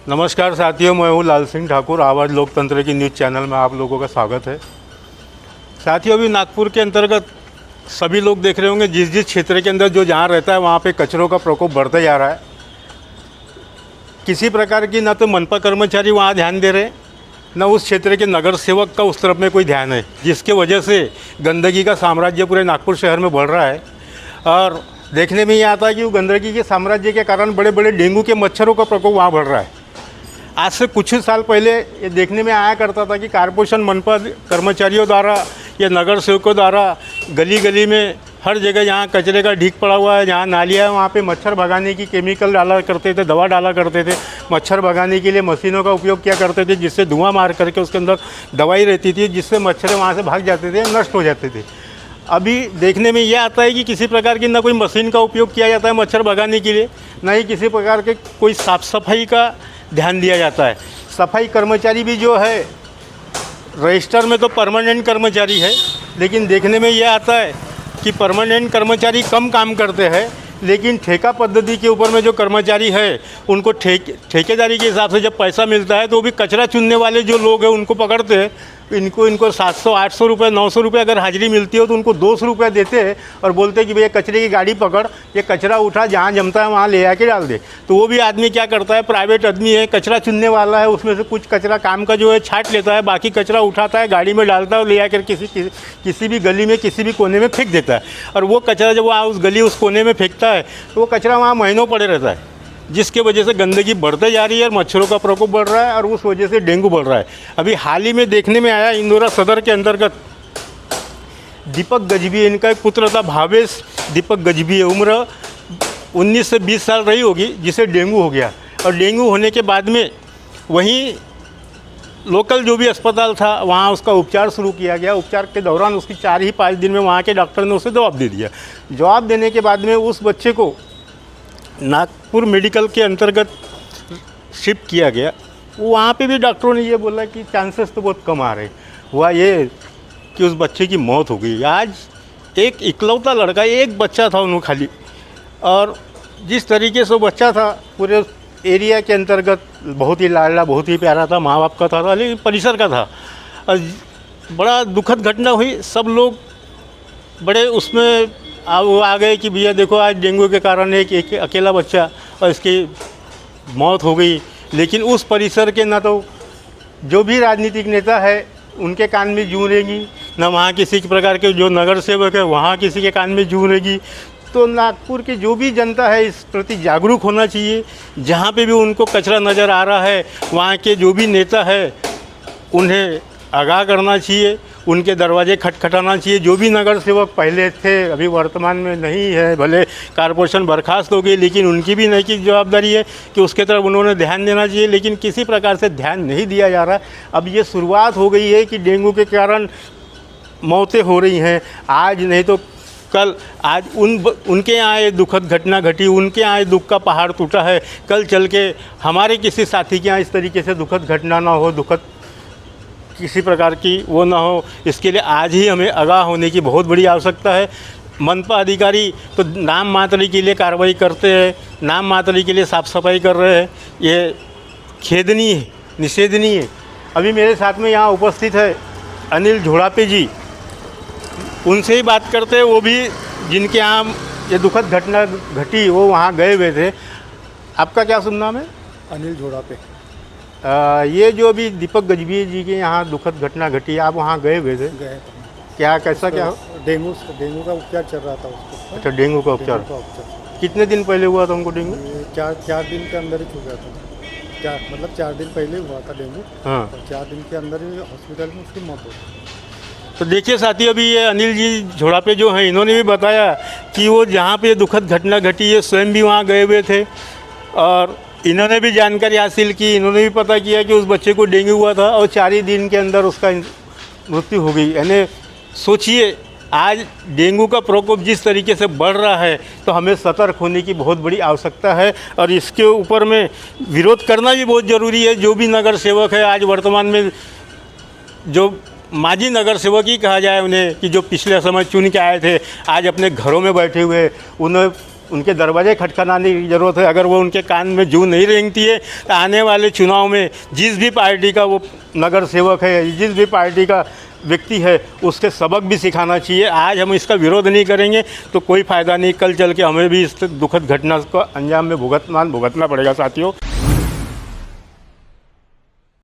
नमस्कार साथियों, मैं हूँ लाल सिंह ठाकुर। आवाज़ लोकतंत्र की न्यूज़ चैनल में आप लोगों का स्वागत है। साथियों, अभी नागपुर के अंतर्गत सभी लोग देख रहे होंगे, जिस जिस क्षेत्र के अंदर जो जहाँ रहता है वहाँ पे कचरों का प्रकोप बढ़ता जा रहा है। किसी प्रकार की न तो मनपा कर्मचारी वहाँ ध्यान दे रहे, न उस क्षेत्र के नगर सेवक का उस तरफ में कोई ध्यान है, जिसके वजह से गंदगी का साम्राज्य पूरे नागपुर शहर में बढ़ रहा है। और देखने में ये आता है कि वो गंदगी के साम्राज्य के कारण बड़े बड़े डेंगू के मच्छरों का प्रकोप वहाँ बढ़ रहा है। आज से कुछ ही साल पहले ये देखने में आया करता था कि कारपोरेशन मनपा कर्मचारियों द्वारा या नगर सेवकों द्वारा गली गली में हर जगह जहाँ कचरे का ढीक पड़ा हुआ है, जहाँ नालियाँ है, वहाँ पे मच्छर भगाने की केमिकल डाला करते थे, दवा डाला करते थे। मच्छर भगाने के लिए मशीनों का उपयोग किया करते थे, जिससे धुआं मार करके उसके अंदर दवाई रहती थी, जिससे मच्छर वहाँ से भाग जाते थे, नष्ट हो जाते थे। अभी देखने में ये आता है कि किसी प्रकार की ना कोई मशीन का उपयोग किया जाता है मच्छर भगाने के लिए, ना ही किसी प्रकार के कोई साफ़ सफाई का ध्यान दिया जाता है। सफाई कर्मचारी भी जो है रजिस्टर में तो परमानेंट कर्मचारी है, लेकिन देखने में ये आता है कि परमानेंट कर्मचारी कम काम करते हैं, लेकिन ठेका पद्धति के ऊपर में जो कर्मचारी है उनको ठेकेदारी के हिसाब से जब पैसा मिलता है तो वो भी कचरा चुनने वाले जो लोग हैं उनको पकड़ते हैं। इनको 700-800 रुपये 900 रुपये अगर हाजिरी मिलती हो तो उनको 200 रुपये देते हैं और बोलते हैं कि भैया कचरे की गाड़ी पकड़, ये कचरा उठा, जहाँ जमता है वहाँ ले आके डाल दे। तो वो भी आदमी क्या करता है, प्राइवेट आदमी है, कचरा चुनने वाला है, उसमें से कुछ कचरा काम का जो है छांट लेता है, बाकी कचरा उठाता है, गाड़ी में डालता है और ले आकर किसी भी गली में किसी भी कोने में फेंक देता है। और वो कचरा जब वहाँ उस गली उस कोने में फेंकता है तो वो कचरा वहाँ महीनों पड़े रहता है, जिसके वजह से गंदगी बढ़ते जा रही है और मच्छरों का प्रकोप बढ़ रहा है और उस वजह से डेंगू बढ़ रहा है। अभी हाल ही में देखने में आया, इंदौरा सदर के अंतर्गत दीपक गजबी, इनका एक पुत्र था भावेश दीपक गजबी, उम्र 19 से 20 साल रही होगी, जिसे डेंगू हो गया। और डेंगू होने के बाद में वहीं लोकल जो भी अस्पताल था वहाँ उसका उपचार शुरू किया गया। उपचार के दौरान उसकी 4 ही 5 दिन में वहाँ के डॉक्टर ने उसे जवाब दे दिया। जवाब देने के बाद में उस बच्चे को नागपुर मेडिकल के अंतर्गत शिफ्ट किया गया। वहाँ पे भी डॉक्टरों ने ये बोला कि चांसेस तो बहुत कम आ रहे। हुआ ये कि उस बच्चे की मौत हो गई। आज एक इकलौता लड़का, एक बच्चा था उन्होंने खाली, और जिस तरीके से वो बच्चा था पूरे एरिया के अंतर्गत बहुत ही लाडला, बहुत ही प्यारा था, माँ बाप का था, लेकिन परिसर का था। और बड़ा दुखद घटना हुई। सब लोग बड़े उसमें वो आ गए कि भैया देखो आज डेंगू के कारण एक अकेला बच्चा और इसकी मौत हो गई। लेकिन उस परिसर के ना तो जो भी राजनीतिक नेता है उनके कान में जूं रहेगी, ना वहाँ किसी प्रकार के जो नगर सेवक है वहाँ किसी के कान में जूं रहेगी। तो नागपुर की जो भी जनता है इस प्रति जागरूक होना चाहिए। जहाँ पे भी उनको कचरा नज़र आ रहा है वहाँ के जो भी नेता है उन्हें आगाह करना चाहिए, उनके दरवाजे खटखटाना चाहिए। जो भी नगर सेवक पहले थे अभी वर्तमान में नहीं है, भले कारपोरेशन बर्खास्त हो गई, लेकिन उनकी भी नई की जवाबदारी है कि उसके तरफ उन्होंने ध्यान देना चाहिए, लेकिन किसी प्रकार से ध्यान नहीं दिया जा रहा। अब ये शुरुआत हो गई है कि डेंगू के कारण मौतें हो रही हैं, आज नहीं तो कल। आज उनके यहाँ ये दुखद घटना घटी, उनके यहाँ दुख का पहाड़ टूटा है, कल चल के हमारे किसी साथी के यहाँ इस तरीके से दुखद घटना ना हो, दुखद किसी प्रकार की वो ना हो। इसके लिए आज ही हमें आगाह होने की बहुत बड़ी आवश्यकता है। मनपा अधिकारी तो नाम मात्र के लिए कार्रवाई करते हैं, नाम मात्र के लिए साफ़ सफाई कर रहे हैं, ये खेदनीय है, निषेधनीय है। अभी मेरे साथ में यहाँ उपस्थित है अनिल झोड़ापे जी, उनसे ही बात करते हैं। वो भी जिनके यहाँ ये दुखद घटना घटी वो वहाँ गए हुए थे। आपका क्या शुभ नाम है? अनिल झोड़ापे। ये जो अभी दीपक गजबी जी के यहाँ दुखद घटना घटी, आप वहाँ गए हुए थे? गए। क्या कैसा क्या? डेंगू का उपचार चल रहा था उसको। अच्छा, डेंगू का उपचार। कितने दिन पहले हुआ था उनको डेंगू? ये 4 दिन के अंदर ही छू गया था। मतलब 4 दिन पहले हुआ था डेंगू। हाँ। और 4 दिन के अंदर ही हॉस्पिटल में उसकी मौत हो गई। तो देखिए साथी, अभी ये अनिल जी झोड़ापे जो हैं इन्होंने भी बताया कि वो जहाँ पे दुखद घटना घटी है स्वयं भी वहाँ गए हुए थे और इन्होंने भी जानकारी हासिल की। इन्होंने भी पता किया कि उस बच्चे को डेंगू हुआ था और 4 ही दिन के अंदर उसका मृत्यु हो गई। यानी सोचिए, आज डेंगू का प्रकोप जिस तरीके से बढ़ रहा है तो हमें सतर्क होने की बहुत बड़ी आवश्यकता है और इसके ऊपर में विरोध करना भी बहुत ज़रूरी है। जो भी नगर सेवक है आज वर्तमान में, जो माजी नगर सेवक ही कहा जाए उन्हें, कि जो पिछले समय चुन के आए थे, आज अपने घरों में बैठे हुए, उन्हें उनके दरवाजे खटखटाने की ज़रूरत है। अगर वो उनके कान में जूं नहीं रेंगती है तो आने वाले चुनाव में जिस भी पार्टी का वो नगर सेवक है, जिस भी पार्टी का व्यक्ति है, उसके सबक भी सिखाना चाहिए। आज हम इसका विरोध नहीं करेंगे तो कोई फ़ायदा नहीं, कल चल के हमें भी इस दुखद घटना को अंजाम में भुगतना पड़ेगा साथियों।